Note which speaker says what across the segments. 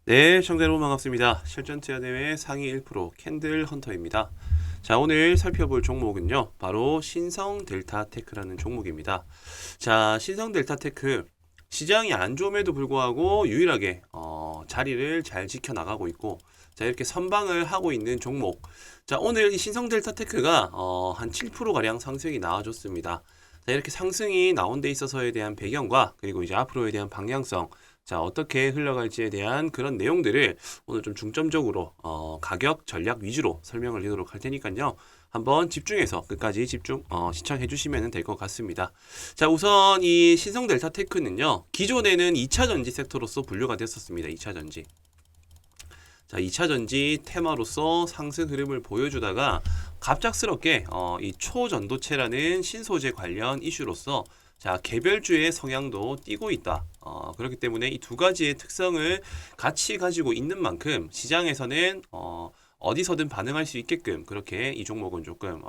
Speaker 1: 네, 시청자 여러분 반갑습니다. 실전투자대회 상위 1% 캔들 헌터입니다. 자, 오늘 살펴볼 종목은요, 바로 신성델타테크라는 종목입니다. 자, 신성델타테크 시장이 안 좋음에도 불구하고 유일하게 자리를 잘 지켜나가고 있고, 자, 이렇게 선방을 하고 있는 종목. 자, 오늘 이 신성델타테크가 한 7%가량 상승이 나와줬습니다. 자, 이렇게 상승이 나온 데 있어서에 대한 배경과 그리고 이제 앞으로에 대한 방향성, 자, 어떻게 흘러갈지에 대한 그런 내용들을 오늘 좀 중점적으로 가격 전략 위주로 설명을 드리도록 할 테니까요. 한번 집중해서 끝까지 시청해 주시면 될 것 같습니다. 자, 우선 이 신성델타테크는요, 기존에는 2차전지 섹터로서 분류가 됐었습니다. 2차전지. 자, 2차전지 테마로서 상승 흐름을 보여주다가 갑작스럽게 이 초전도체라는 신소재 관련 이슈로서 자, 개별주의 성향도 띄고 있다. 그렇기 때문에 이 두 가지의 특성을 같이 가지고 있는 만큼 시장에서는 어디서든 반응할 수 있게끔 그렇게 이 종목은 조금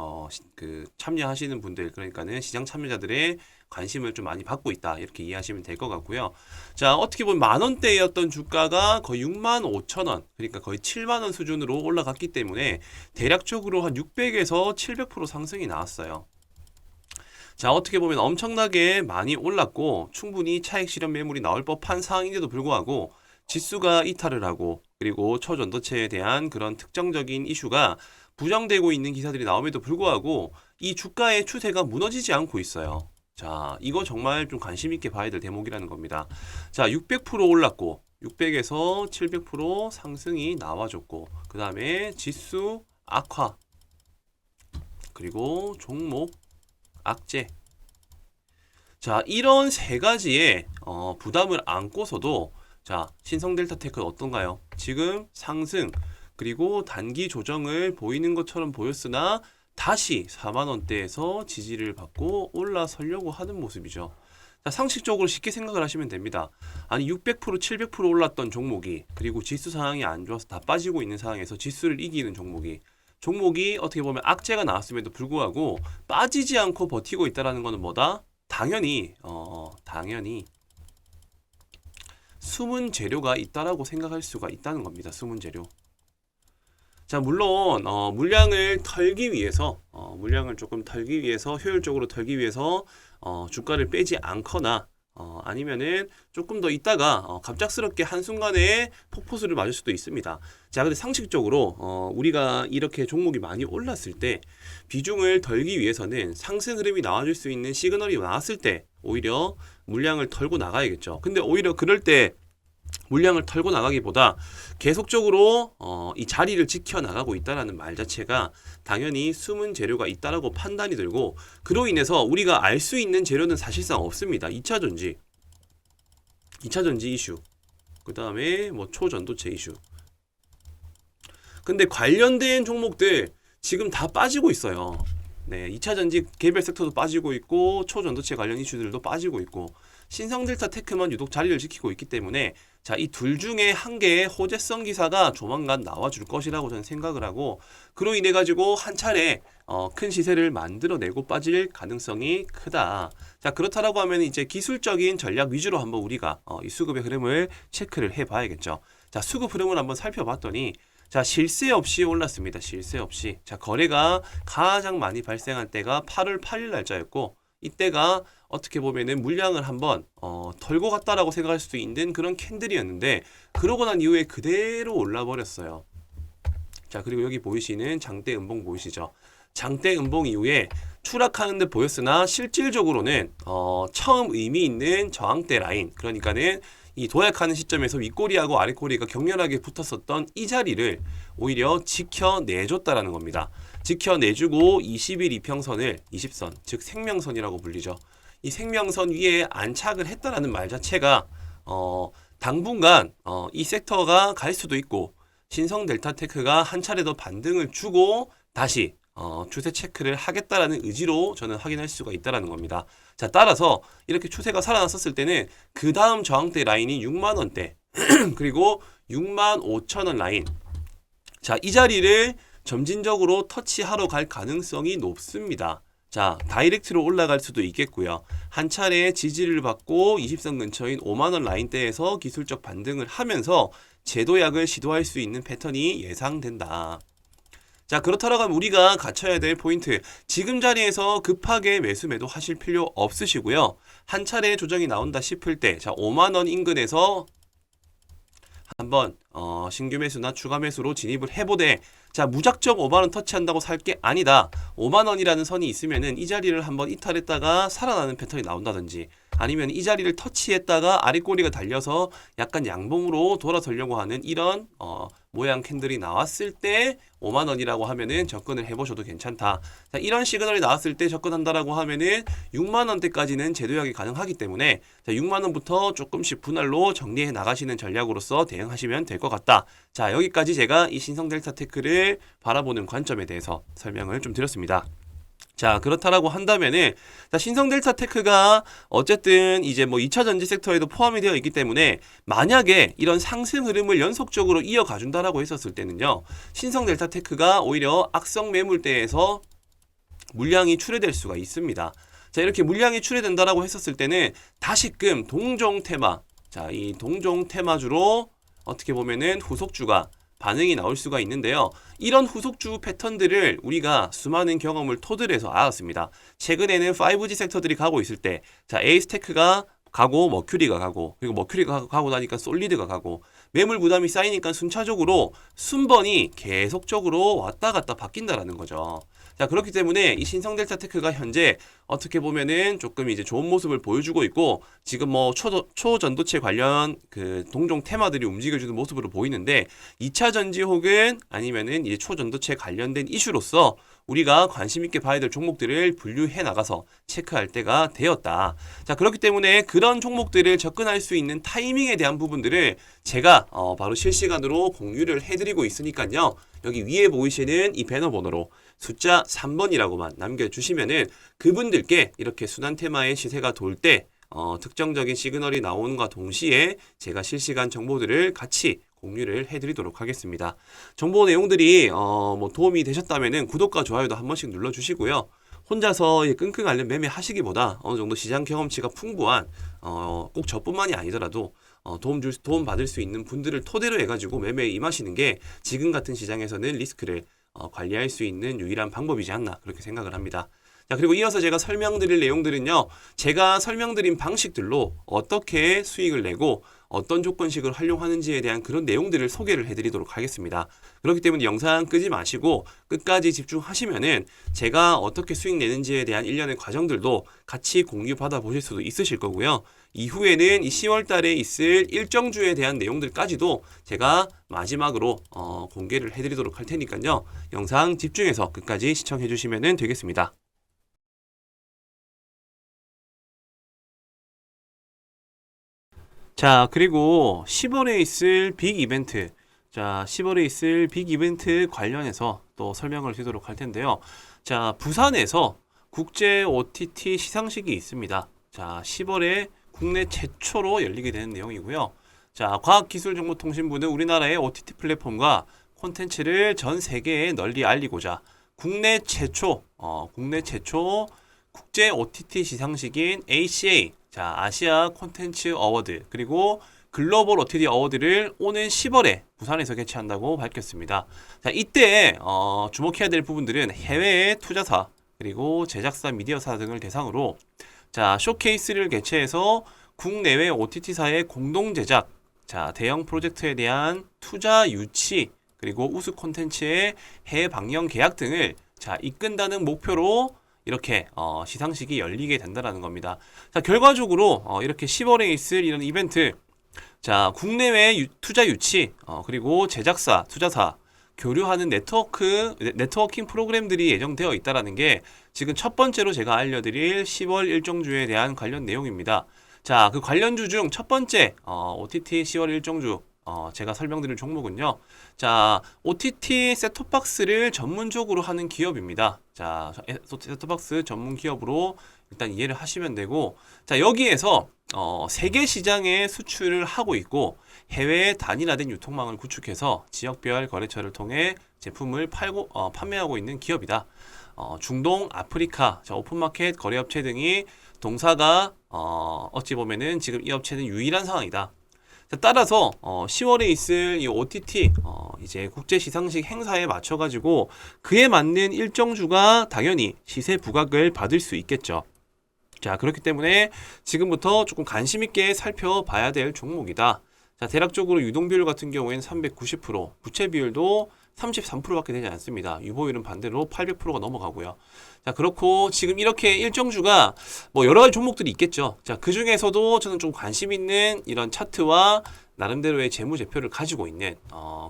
Speaker 1: 참여하시는 분들, 그러니까는 시장 참여자들의 관심을 좀 많이 받고 있다, 이렇게 이해하시면 될 것 같고요. 자, 어떻게 보면 만원대였던 주가가 거의 65,000원, 그러니까 거의 7만원 수준으로 올라갔기 때문에 대략적으로 한 600에서 700% 상승이 나왔어요. 자, 어떻게 보면 엄청나게 많이 올랐고 충분히 차익 실현 매물이 나올 법한 상황인데도 불구하고 지수가 이탈을 하고, 그리고 초전도체에 대한 그런 특정적인 이슈가 부정되고 있는 기사들이 나옴에도 불구하고 이 주가의 추세가 무너지지 않고 있어요. 자, 이거 정말 좀 관심 있게 봐야 될 대목이라는 겁니다. 자, 600% 올랐고 600에서 700% 상승이 나와줬고, 그 다음에 지수 악화, 그리고 종목 악재. 자, 이런 세 가지의 부담을 안고서도 자, 신성델타테크는 어떤가요? 지금 상승 그리고 단기 조정을 보이는 것처럼 보였으나 다시 4만원대에서 지지를 받고 올라서려고 하는 모습이죠. 자, 상식적으로 쉽게 생각을 하시면 됩니다. 아니 600% 700% 올랐던 종목이, 그리고 지수 상황이 안 좋아서 다 빠지고 있는 상황에서 지수를 이기는 종목이 어떻게 보면 악재가 나왔음에도 불구하고 빠지지 않고 버티고 있다라는 것은 뭐다? 당연히 숨은 재료가 있다라고 생각할 수가 있다는 겁니다. 숨은 재료. 자, 물론 물량을 조금 털기 위해서, 효율적으로 털기 위해서 주가를 빼지 않거나 아니면은 조금 더 있다가 갑작스럽게 한순간에 폭포수를 맞을 수도 있습니다. 자, 근데 상식적으로 우리가 이렇게 종목이 많이 올랐을 때 비중을 덜기 위해서는 상승 흐름이 나와줄 수 있는 시그널이 나왔을 때 오히려 물량을 털고 나가야겠죠. 근데 오히려 그럴 때 물량을 털고 나가기보다 계속적으로 이 자리를 지켜나가고 있다는 말 자체가 당연히 숨은 재료가 있다라고 판단이 들고, 그로 인해서 우리가 알 수 있는 재료는 사실상 없습니다. 2차전지 이슈, 그 다음에 뭐 초전도체 이슈. 근데 관련된 종목들 지금 다 빠지고 있어요. 네, 2차전지 개별 섹터도 빠지고 있고 초전도체 관련 이슈들도 빠지고 있고, 신성델타테크만 유독 자리를 지키고 있기 때문에 자, 이 둘 중에 한 개의 호재성 기사가 조만간 나와줄 것이라고 저는 생각을 하고, 그로 인해 가지고 한 차례 큰 시세를 만들어내고 빠질 가능성이 크다. 자, 그렇다라고 하면 이제 기술적인 전략 위주로 한번 우리가 이 수급의 흐름을 체크를 해봐야겠죠. 자, 수급 흐름을 한번 살펴봤더니 자, 실세 없이 올랐습니다. 실세 없이. 자, 거래가 가장 많이 발생한 때가 8월 8일 날짜였고, 이때가 어떻게 보면은 물량을 한번 털고 갔다라고 생각할 수도 있는 그런 캔들이었는데, 그러고 난 이후에 그대로 올라 버렸어요. 자, 그리고 여기 보이시는 장대 음봉 보이시죠? 장대 음봉 이후에 추락하는 듯 보였으나 실질적으로는 처음 의미 있는 저항대 라인, 그러니까는 이 도약하는 시점에서 윗꼬리하고 아랫꼬리가 격렬하게 붙었었던 이 자리를 오히려 지켜내줬다라는 겁니다. 지켜내주고 20일 이평선을 20선, 즉 생명선이라고 불리죠. 이 생명선 위에 안착을 했다라는 말 자체가 당분간 이 섹터가 갈 수도 있고, 신성델타테크가 한 차례 더 반등을 주고 다시 추세 체크를 하겠다라는 의지로 저는 확인할 수가 있다라는 겁니다. 자, 따라서 이렇게 추세가 살아났었을 때는 그 다음 저항대 라인이 6만원대 그리고 65,000원 라인, 자, 이 자리를 점진적으로 터치하러 갈 가능성이 높습니다. 자, 다이렉트로 올라갈 수도 있겠고요. 한 차례 지지를 받고 20선 근처인 5만원 라인대에서 기술적 반등을 하면서 제도약을 시도할 수 있는 패턴이 예상된다. 자, 그렇다라고 하면 우리가 갖춰야 될 포인트. 지금 자리에서 급하게 매수 매도 하실 필요 없으시고요. 한 차례 조정이 나온다 싶을 때, 자, 5만 원 인근에서 한번 신규 매수나 추가 매수로 진입을 해보되, 자, 무작정 5만 원 터치한다고 살 게 아니다. 5만 원이라는 선이 있으면은 이 자리를 한번 이탈했다가 살아나는 패턴이 나온다든지, 아니면 이 자리를 터치했다가 아랫꼬리가 달려서 약간 양봉으로 돌아서려고 하는 이런 모양 캔들이 나왔을 때 5만 원이라고 하면은 접근을 해보셔도 괜찮다. 자, 이런 시그널이 나왔을 때 접근한다라고 하면은 6만 원대까지는 제도약이 가능하기 때문에, 자, 6만 원부터 조금씩 분할로 정리해 나가시는 전략으로서 대응하시면 될 것 같다. 자, 여기까지 제가 이 신성델타테크를 바라보는 관점에 대해서 설명을 좀 드렸습니다. 자, 그렇다라고 한다면은, 자, 신성델타테크가 어쨌든 이제 뭐 2차 전지 섹터에도 포함이 되어 있기 때문에, 만약에 이런 상승 흐름을 연속적으로 이어가 준다라고 했었을 때는요, 신성델타테크가 오히려 악성 매물대에서 물량이 출회될 수가 있습니다. 자, 이렇게 물량이 출회된다라고 했었을 때는 다시금 동종 테마, 자, 이 동종 테마주로 어떻게 보면은 후속주가 반응이 나올 수가 있는데요. 이런 후속주 패턴들을 우리가 수많은 경험을 토대로 해서 알았습니다. 최근에는 5G 섹터들이 가고 있을 때, 자, 에이스테크가 가고 머큐리가 가고, 그리고 머큐리가 가고 나니까 솔리드가 가고, 매물 부담이 쌓이니까 순차적으로 순번이 계속적으로 왔다 갔다 바뀐다라는 거죠. 자, 그렇기 때문에 이 신성델타테크가 현재 어떻게 보면은 조금 이제 좋은 모습을 보여주고 있고, 지금 뭐 초전도체 관련 그 동종 테마들이 움직여주는 모습으로 보이는데, 2차 전지 혹은 아니면은 이제 초전도체 관련된 이슈로서 우리가 관심 있게 봐야 될 종목들을 분류해 나가서 체크할 때가 되었다. 자, 그렇기 때문에 그런 종목들을 접근할 수 있는 타이밍에 대한 부분들을 제가 바로 실시간으로 공유를 해드리고 있으니까요. 여기 위에 보이시는 이 배너 번호로 숫자 3번이라고만 남겨주시면은 그분들께 이렇게 순환 테마의 시세가 돌 때 특정적인 시그널이 나오는과 동시에 제가 실시간 정보들을 같이 공유를 해드리도록 하겠습니다. 정보 내용들이 뭐 도움이 되셨다면은 구독과 좋아요도 한 번씩 눌러주시고요. 혼자서 끙끙 앓는 매매 하시기보다 어느 정도 시장 경험치가 풍부한 꼭 저뿐만이 아니더라도 도움 받을 수 있는 분들을 토대로 해가지고 매매에 임하시는 게 지금 같은 시장에서는 리스크를 관리할 수 있는 유일한 방법이지 않나 그렇게 생각을 합니다. 자, 그리고 이어서 제가 설명드릴 내용들은요, 제가 설명드린 방식들로 어떻게 수익을 내고 어떤 조건식을 활용하는지에 대한 그런 내용들을 소개를 해드리도록 하겠습니다. 그렇기 때문에 영상 끄지 마시고 끝까지 집중하시면은 제가 어떻게 수익 내는지에 대한 일련의 과정들도 같이 공유 받아 보실 수도 있으실 거고요. 이후에는 이 10월 달에 있을 일정주에 대한 내용들까지도 제가 마지막으로 공개를 해드리도록 할 테니까요. 영상 집중해서 끝까지 시청해 주시면 되겠습니다. 자, 그리고 10월에 있을 빅 이벤트. 자, 10월에 있을 빅 이벤트 관련해서 또 설명을 드리도록 할 텐데요. 자, 부산에서 국제 OTT 시상식이 있습니다. 자, 10월에 국내 최초로 열리게 되는 내용이고요. 자, 과학기술정보통신부는 우리나라의 OTT 플랫폼과 콘텐츠를 전 세계에 널리 알리고자 국내 최초 국제 OTT 시상식인 ACA, 자, 아시아 콘텐츠 어워드, 그리고 글로벌 OTT 어워드를 오는 10월에 부산에서 개최한다고 밝혔습니다. 자, 이때 주목해야 될 부분들은 해외의 투자사, 그리고 제작사, 미디어사 등을 대상으로 자, 쇼케이스를 개최해서 국내외 OTT사의 공동 제작, 자, 대형 프로젝트에 대한 투자 유치, 그리고 우수 콘텐츠의 해외 방영 계약 등을 자, 이끈다는 목표로 이렇게 시상식이 열리게 된다는 겁니다. 자, 결과적으로 이렇게 10월에 있을 이런 이벤트, 자, 국내외 투자 유치, 그리고 제작사, 투자사, 교류하는 네트워킹 프로그램들이 예정되어 있다는 게 지금 첫 번째로 제가 알려드릴 10월 일정주에 대한 관련 내용입니다. 자, 그 관련주 중 첫 번째 OTT 10월 일정주 제가 설명드릴 종목은요. 자, OTT 셋톱박스를 전문적으로 하는 기업입니다. 자, 셋톱박스 전문 기업으로 일단 이해를 하시면 되고, 자, 여기에서 세계 시장에 수출을 하고 있고 해외 단일화된 유통망을 구축해서 지역별 거래처를 통해 제품을 판매하고 있는 기업이다. 중동, 아프리카, 자, 오픈마켓 거래업체 등이 동사가 어찌 보면은 지금 이 업체는 유일한 상황이다. 자, 따라서 10월에 있을 이 OTT 이제 국제 시상식 행사에 맞춰 가지고 그에 맞는 일정주가 당연히 시세 부각을 받을 수 있겠죠. 자, 그렇기 때문에 지금부터 조금 관심 있게 살펴봐야 될 종목이다. 자, 대략적으로 유동 비율 같은 경우에는 390%, 부채 비율도 33%밖에 되지 않습니다. 유보율은 반대로 800%가 넘어가고요. 자, 그렇고 지금 이렇게 일정주가 뭐 여러 가지 종목들이 있겠죠. 자, 그 중에서도 저는 좀 관심 있는 이런 차트와 나름대로의 재무제표를 가지고 있는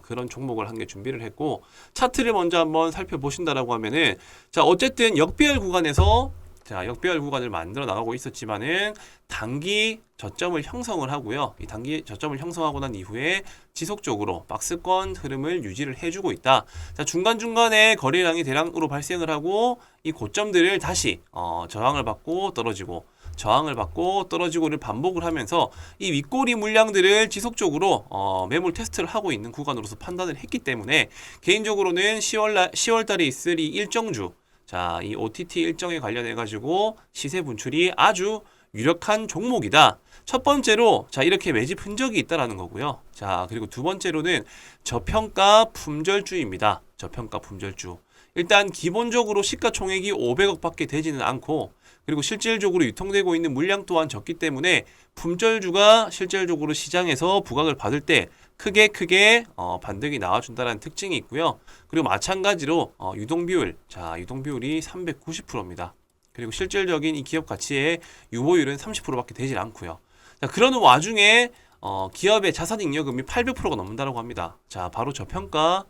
Speaker 1: 그런 종목을 한 개 준비를 했고, 차트를 먼저 한번 살펴보신다라고 하면은, 자, 어쨌든 역배열 구간에서 역배열 구간을 만들어 나가고 있었지만은 단기 저점을 형성을 하고요. 이 단기 저점을 형성하고 난 이후에 지속적으로 박스권 흐름을 유지를 해주고 있다. 자, 중간중간에 거래량이 대량으로 발생을 하고 이 고점들을 다시 저항을 받고 떨어지고 저항을 받고 떨어지고를 반복을 하면서 이 윗꼬리 물량들을 지속적으로 매물 테스트를 하고 있는 구간으로서 판단을 했기 때문에 개인적으로는 10월 달에 있을 이 일정주, 자, 이 OTT 일정에 관련해 가지고 시세 분출이 아주 유력한 종목이다. 첫 번째로 자, 이렇게 매집 흔적이 있다라는 거고요. 자, 그리고 두 번째로는 저평가 품절주입니다. 저평가 품절주. 일단 기본적으로 시가총액이 500억 밖에 되지는 않고, 그리고 실질적으로 유통되고 있는 물량 또한 적기 때문에 품절주가 실질적으로 시장에서 부각을 받을 때 크게 반등이 나와준다는 특징이 있고요. 그리고 마찬가지로 유동비율, 자, 유동비율이 390%입니다. 그리고 실질적인 이 기업 가치의 유보율은 30%밖에 되질 않고요. 자, 그러는 와중에 기업의 자산잉여금이 800%가 넘는다고 합니다. 자, 바로 저평가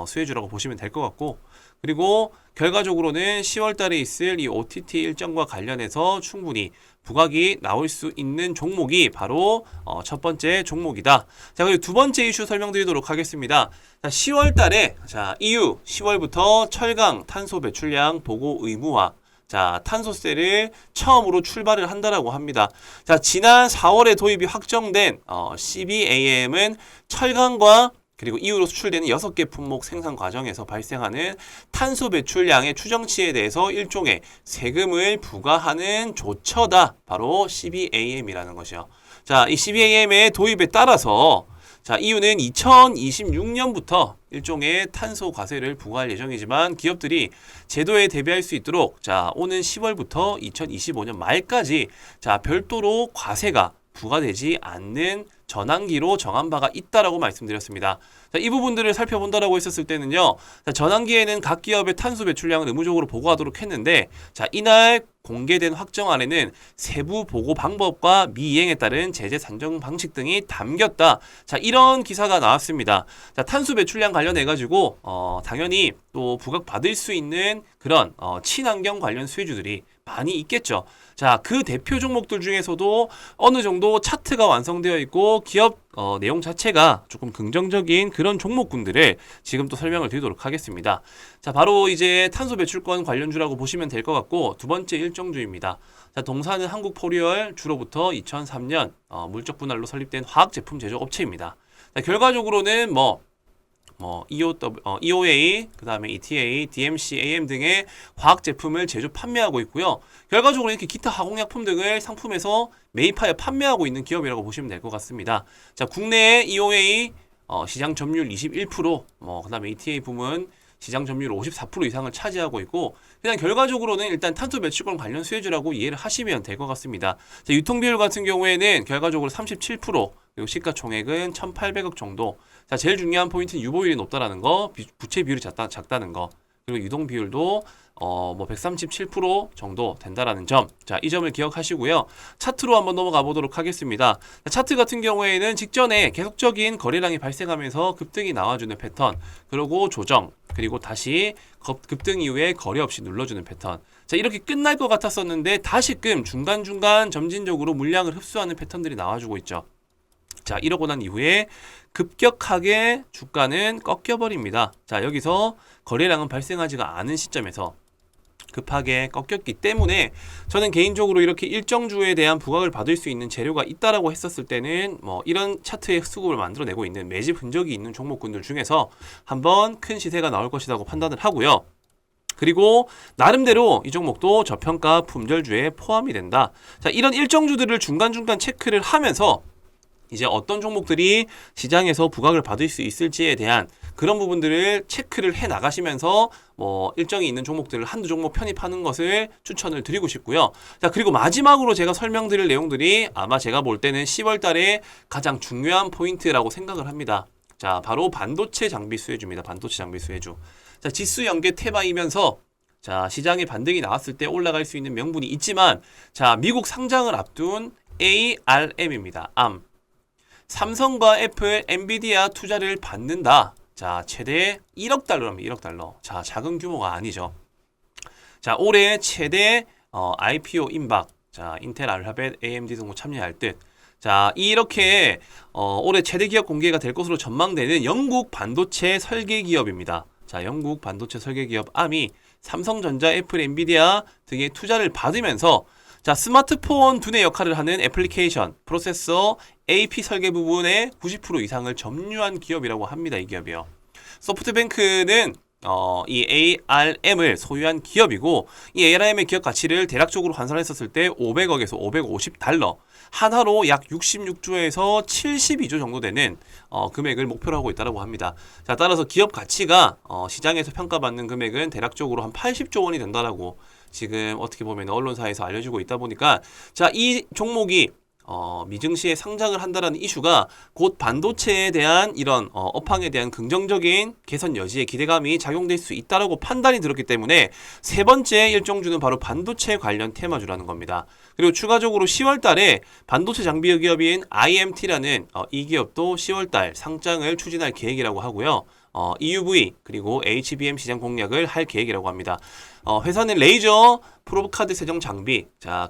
Speaker 1: 수혜주라고 보시면 될 것 같고, 그리고 결과적으로는 10월 달에 있을 이 OTT 일정과 관련해서 충분히 부각이 나올 수 있는 종목이 바로 첫 번째 종목이다. 자, 그리고 두 번째 이슈 설명드리도록 하겠습니다. 자, 10월 달에 자, EU 10월부터 철강 탄소 배출량 보고 의무화, 자, 탄소세를 처음으로 출발을 한다라고 합니다. 자, 지난 4월에 도입이 확정된 CBAM은 철강과 그리고 이후로 수출되는 6개 품목 생산 과정에서 발생하는 탄소 배출량의 추정치에 대해서 일종의 세금을 부과하는 조처다. 바로 CBAM이라는 것이요. 자, 이 CBAM의 도입에 따라서 자, EU는 2026년부터 일종의 탄소 과세를 부과할 예정이지만 기업들이 제도에 대비할 수 있도록 자, 오는 10월부터 2025년 말까지 자, 별도로 과세가 부과되지 않는 전환기로 정한 바가 있다라고 말씀드렸습니다. 자, 이 부분들을 살펴본다라고 했었을 때는요. 자, 전환기에는 각 기업의 탄소 배출량을 의무적으로 보고하도록 했는데, 자, 이날 공개된 확정안에는 세부 보고 방법과 미이행에 따른 제재 산정 방식 등이 담겼다. 자, 이런 기사가 나왔습니다. 자, 탄소 배출량 관련해 가지고 당연히 또 부각받을 수 있는 그런 친환경 관련 수혜주들이 많이 있겠죠. 자, 그 대표 종목들 중에서도 어느 정도 차트가 완성되어 있고 기업 내용 자체가 조금 긍정적인 그런 종목군들을 지금 또 설명을 드리도록 하겠습니다. 자, 바로 이제 탄소 배출권 관련주라고 보시면 될 것 같고, 두 번째 일정주입니다. 자, 동사는 한국포리얼 주로부터 2003년 물적 분할로 설립된 화학 제품 제조 업체입니다. 자, 결과적으로는 EOA, 그 다음에 ETA, DMC, AM 등의 화학 제품을 제조 판매하고 있고요. 결과적으로 이렇게 기타 화공약품 등을 상품에서 매입하여 판매하고 있는 기업이라고 보시면 될 것 같습니다. 자, 국내에 EOA 시장 점유율 21%, 그 다음에 ETA 부문 시장 점유율 54% 이상을 차지하고 있고, 그냥 결과적으로는 일단 탄소 배출권 관련 수혜주라고 이해를 하시면 될 것 같습니다. 자, 유통 비율 같은 경우에는 결과적으로 37%, 그리고 시가총액은 1,800억 정도. 자, 제일 중요한 포인트는 유보율이 높다라는 거, 부채 비율이 작다는 거, 그리고 유동 비율도 137% 정도 된다라는 점. 자, 이 점을 기억하시고요. 차트로 한번 넘어가 보도록 하겠습니다. 자, 차트 같은 경우에는 직전에 계속적인 거래량이 발생하면서 급등이 나와주는 패턴, 그리고 조정, 그리고 다시 급등 이후에 거래 없이 눌러주는 패턴. 자, 이렇게 끝날 것 같았었는데 다시금 중간중간 점진적으로 물량을 흡수하는 패턴들이 나와주고 있죠. 자, 이러고 난 이후에 급격하게 주가는 꺾여버립니다. 자, 여기서 거래량은 발생하지가 않은 시점에서 급하게 꺾였기 때문에 저는 개인적으로 이렇게 일정주에 대한 부각을 받을 수 있는 재료가 있다라고 했었을 때는 이런 차트의 수급을 만들어내고 있는 매집 흔적이 있는 종목군들 중에서 한번 큰 시세가 나올 것이라고 판단을 하고요. 그리고 나름대로 이 종목도 저평가 품절주에 포함이 된다. 자, 이런 일정주들을 중간중간 체크를 하면서 이제 어떤 종목들이 시장에서 부각을 받을 수 있을지에 대한 그런 부분들을 체크를 해 나가시면서 뭐 일정이 있는 종목들을 한두 종목 편입하는 것을 추천을 드리고 싶고요. 자, 그리고 마지막으로 제가 설명드릴 내용들이 아마 제가 볼 때는 10월 달에 가장 중요한 포인트라고 생각을 합니다. 자, 바로 반도체 장비 수혜주입니다. 반도체 장비 수혜주. 자, 지수 연계 테마이면서 자, 시장에 반등이 나왔을 때 올라갈 수 있는 명분이 있지만 자, 미국 상장을 앞둔 ARM입니다. ARM. 삼성과 애플, 엔비디아 투자를 받는다. 자, 최대 1억 달러랍니다. 1억 달러. 자, 작은 규모가 아니죠. 자, 올해 최대 IPO 임박. 자, 인텔, 알파벳, AMD 등도 참여할 듯. 자, 이렇게 올해 최대 기업 공개가 될 것으로 전망되는 영국 반도체 설계 기업입니다. 자, 영국 반도체 설계 기업 ARM이 삼성전자, 애플, 엔비디아 등의 투자를 받으면서 자, 스마트폰 두뇌 역할을 하는 애플리케이션, 프로세서, AP 설계 부분의 90% 이상을 점유한 기업이라고 합니다. 이 기업이요. 소프트뱅크는 이 ARM을 소유한 기업이고 이 ARM의 기업 가치를 대략적으로 환산했었을 때 500억에서 550달러 하나로 약 66조에서 72조 정도 되는 금액을 목표로 하고 있다고 합니다. 자, 따라서 기업 가치가 시장에서 평가받는 금액은 대략적으로 한 80조 원이 된다라고 지금 어떻게 보면 언론사에서 알려주고 있다 보니까 자, 이 종목이 미증시에 상장을 한다라는 이슈가 곧 반도체에 대한 이런 업황에 대한 긍정적인 개선 여지에 기대감이 작용될 수 있다라고 판단이 들었기 때문에 세 번째 일정주는 바로 반도체 관련 테마주라는 겁니다. 그리고 추가적으로 10월 달에 반도체 장비 기업인 IMT라는 이 기업도 10월 달 상장을 추진할 계획이라고 하고요. EUV 그리고 HBM 시장 공략을 할 계획이라고 합니다. 회사는 레이저 프로브카드 세정 장비, 자,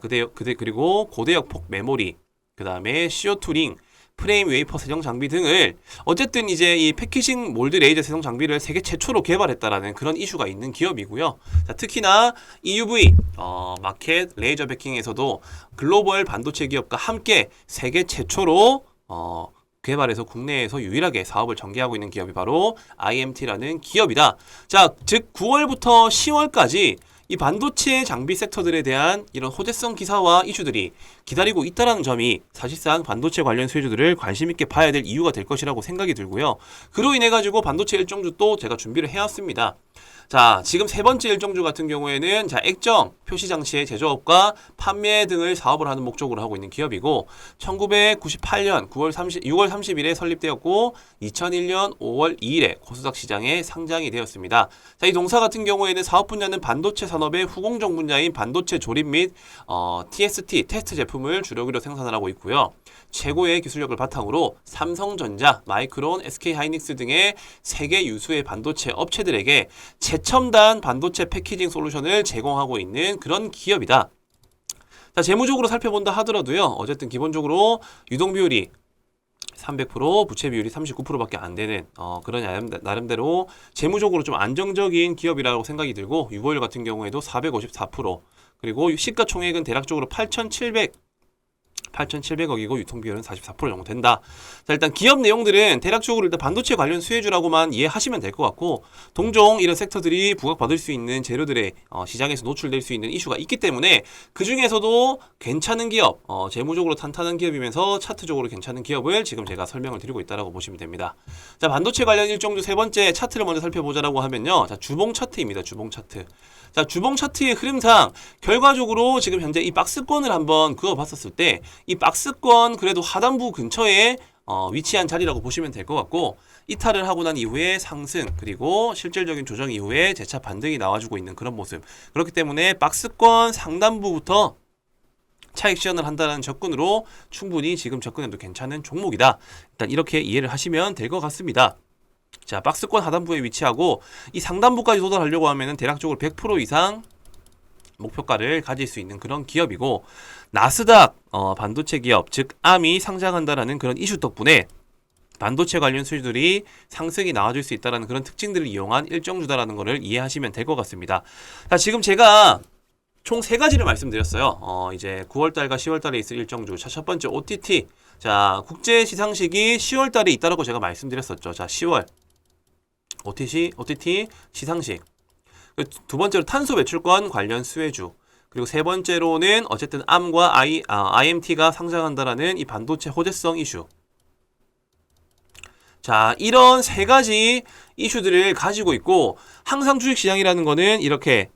Speaker 1: 그리고 고대역 폭 메모리, 그 다음에 CO2 링, 프레임 웨이퍼 세정 장비 등을 어쨌든 이제 이 패키징 몰드 레이저 세정 장비를 세계 최초로 개발했다라는 그런 이슈가 있는 기업이고요. 자, 특히나 EUV 마켓 레이저 베킹에서도 글로벌 반도체 기업과 함께 세계 최초로 개발해서 국내에서 유일하게 사업을 전개하고 있는 기업이 바로 IMT라는 기업이다. 자, 즉 9월부터 10월까지 이 반도체 장비 섹터들에 대한 이런 호재성 기사와 이슈들이 기다리고 있다는 점이 사실상 반도체 관련 수혜주들을 관심 있게 봐야 될 이유가 될 것이라고 생각이 들고요. 그로 인해 가지고 반도체 일정주 또 제가 준비를 해왔습니다. 자, 지금 세 번째 일정주 같은 경우에는 자, 액정, 표시장치의 제조업과 판매 등을 사업을 하는 목적으로 하고 있는 기업이고 1998년 6월 30일에 설립되었고 2001년 5월 2일에 코스닥 시장에 상장이 되었습니다. 자, 이 동사 같은 경우에는 사업 분야는 반도체 산업의 후공정 분야인 반도체 조립 및 TST, 테스트 제품을 주력으로 생산을 하고 있고요. 최고의 기술력을 바탕으로 삼성전자, 마이크론, SK하이닉스 등의 세계 유수의 반도체 업체들에게 최첨단 반도체 패키징 솔루션을 제공하고 있는 그런 기업이다. 자, 재무적으로 살펴본다 하더라도요. 어쨌든 기본적으로 유동 비율이 300%, 부채 비율이 39%밖에 안 되는 그런 나름대로 재무적으로 좀 안정적인 기업이라고 생각이 들고 유보율 같은 경우에도 454%, 그리고 시가총액은 대략적으로 8,700억이고 유통비율은 44% 정도 된다. 자, 일단 기업 내용들은 대략적으로 일단 반도체 관련 수혜주라고만 이해하시면 될 것 같고 동종 이런 섹터들이 부각받을 수 있는 재료들의 시장에서 노출될 수 있는 이슈가 있기 때문에 그 중에서도 괜찮은 기업, 재무적으로 탄탄한 기업이면서 차트적으로 괜찮은 기업을 지금 제가 설명을 드리고 있다고 보시면 됩니다. 자, 반도체 관련 일정주 세 번째 차트를 먼저 살펴보자라고 하면요. 자, 주봉 차트입니다. 주봉 차트. 자, 주봉 차트의 흐름상 결과적으로 지금 현재 이 박스권을 한번 그어봤었을 때 이 박스권 그래도 하단부 근처에 위치한 자리라고 보시면 될 것 같고 이탈을 하고 난 이후에 상승 그리고 실질적인 조정 이후에 재차 반등이 나와주고 있는 그런 모습. 그렇기 때문에 박스권 상단부부터 차익 시전을 한다는 접근으로 충분히 지금 접근해도 괜찮은 종목이다. 일단 이렇게 이해를 하시면 될 것 같습니다. 자, 박스권 하단부에 위치하고 이 상단부까지 도달하려고 하면은 대략적으로 100% 이상 목표가를 가질 수 있는 그런 기업이고 나스닥 반도체 기업 즉 ARM이 상장한다라는 그런 이슈 덕분에 반도체 관련 수주들이 상승이 나와줄 수 있다는 그런 특징들을 이용한 일정주다라는 것을 이해하시면 될 것 같습니다. 자, 지금 제가 총 세 가지를 말씀드렸어요. 이제 9월달과 10월달에 있을 일정주. 자, 첫 번째 OTT. 자, 국제 시상식이 10월달에 있다라고 제가 말씀드렸었죠. 자, 10월 OTT 시상식. 두 번째로 탄소 배출권 관련 수혜주. 그리고 세 번째로는 어쨌든 ARM과 IMT가 상장한다라는 이 반도체 호재성 이슈. 자, 이런 세 가지 이슈들을 가지고 있고 항상 주식시장이라는 거는 이렇게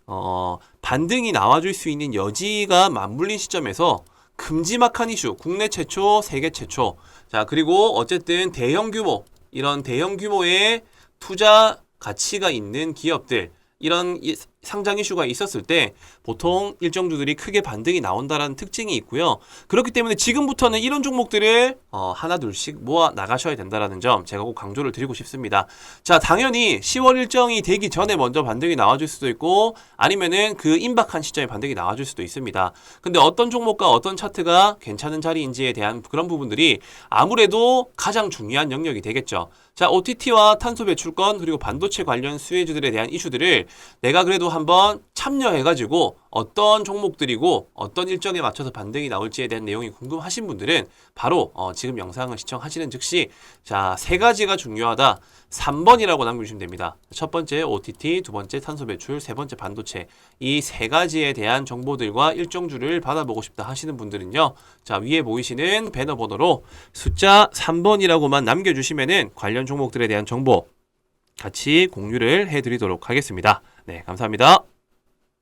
Speaker 1: 반등이 나와줄 수 있는 여지가 맞물린 시점에서 큼지막한 이슈, 국내 최초, 세계 최초. 자, 그리고 어쨌든 대형 규모, 이런 대형 규모의 투자 가치가 있는 기업들, 이런 상장 이슈가 있었을 때 보통 일정주들이 크게 반등이 나온다라는 특징이 있고요. 그렇기 때문에 지금부터는 이런 종목들을 하나 둘씩 모아 나가셔야 된다라는 점 제가 꼭 강조를 드리고 싶습니다. 자, 당연히 10월 일정이 되기 전에 먼저 반등이 나와줄 수도 있고 아니면은 그 임박한 시점에 반등이 나와줄 수도 있습니다. 근데 어떤 종목과 어떤 차트가 괜찮은 자리인지에 대한 그런 부분들이 아무래도 가장 중요한 영역이 되겠죠. 자, OTT와 탄소 배출권 그리고 반도체 관련 수혜주들에 대한 이슈들을 내가 그래도 한번 참여해가지고 어떤 종목들이고 어떤 일정에 맞춰서 반등이 나올지에 대한 내용이 궁금하신 분들은 바로 지금 영상을 시청하시는 즉시 자, 세 가지가 중요하다. 3번이라고 남겨주시면 됩니다. 첫 번째 OTT, 두 번째 탄소 배출, 세 번째 반도체. 이 세 가지에 대한 정보들과 일정주를 받아보고 싶다 하시는 분들은요. 자, 위에 보이시는 배너 번호로 숫자 3번이라고만 남겨주시면은 관련 종목들에 대한 정보 같이 공유를 해드리도록 하겠습니다. 네, 감사합니다.